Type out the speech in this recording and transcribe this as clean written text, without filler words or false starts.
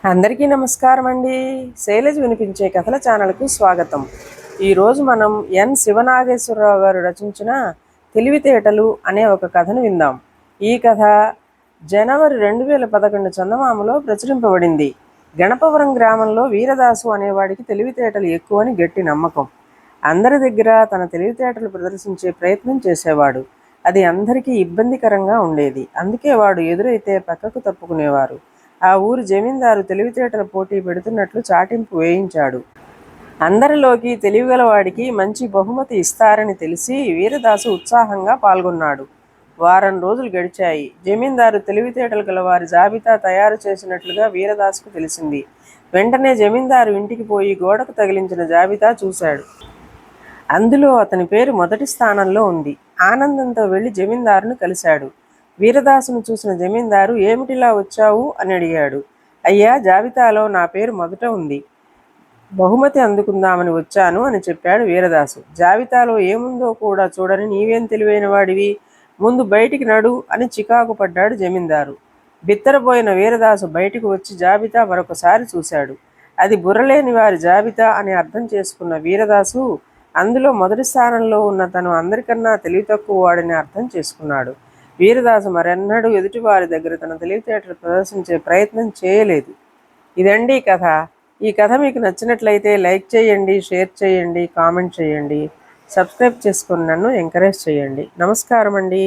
అందరికీ నమస్కారం అండి. శైలజ్ వినిపించే కథల ఛానల్కు స్వాగతం. ఈరోజు మనం ఎన్ శివనాగేశ్వరరావు గారు రచించిన తెలివితేటలు అనే ఒక కథను విందాం. ఈ కథ జనవరి 2011 చందమామలో ప్రచురింపబడింది. గణపవరం గ్రామంలో వీరదాసు అనేవాడికి తెలివితేటలు ఎక్కువని గట్టి నమ్మకం. అందరి దగ్గర తన తెలివితేటలు ప్రదర్శించే ప్రయత్నం చేసేవాడు. అది అందరికీ ఇబ్బందికరంగా ఉండేది. అందుకే వాడు ఎదురైతే పక్కకు తప్పుకునేవారు. ఆ ఊరి జమీందారు తెలివితేటల పోటీ పెడుతున్నట్లు చాటింపు వేయించాడు. అందరిలోకి తెలివిగలవాడికి మంచి బహుమతి ఇస్తారని తెలిసి వీరదాసు ఉత్సాహంగా పాల్గొన్నాడు. వారం రోజులు గడిచాయి. జమీందారు తెలివితేటలు గల వారి జాబితా తయారు చేసినట్లుగా వీరదాసుకు తెలిసింది. వెంటనే జమీందారు ఇంటికి పోయి గోడకు తగిలించిన జాబితా చూశాడు. అందులో అతని పేరు మొదటి స్థానంలో ఉంది. ఆనందంతో వెళ్ళి జమీందారును కలిశాడు. వీరదాసును చూసిన జమీందారు, ఏమిటిలా వచ్చావు అని అడిగాడు. అయ్యా, జాబితాలో నా పేరు మొదట ఉంది, బహుమతి అందుకుందామని వచ్చాను అని చెప్పాడు వీరదాసు. జాబితాలో ఏముందో కూడా చూడని నీవేం తెలివైన వాడివి, ముందు బయటికి నడు అని చికాకు పడ్డాడు జమీందారు. బిత్తరపోయిన వీరదాసు బయటికి వచ్చి జాబితా మరొకసారి చూశాడు. అది బుర్రలేని వారి జాబితా అని అర్థం చేసుకున్న వీరదాసు అందులో మొదటి స్థానంలో ఉన్న తను అందరికన్నా తెలివి తక్కువ వాడిని అర్థం చేసుకున్నాడు. వీరదాసు మరెన్నడూ ఎదుటివారి దగ్గర తన తెలివితేటలు ప్రదర్శించే ప్రయత్నం చేయలేదు. ఇదండి కథ. ఈ కథ మీకు నచ్చినట్లయితే లైక్ చేయండి, షేర్ చేయండి, కామెంట్ చేయండి, సబ్స్క్రైబ్ చేసుకొని నన్ను ఎంకరేజ్ చేయండి. నమస్కారం అండి.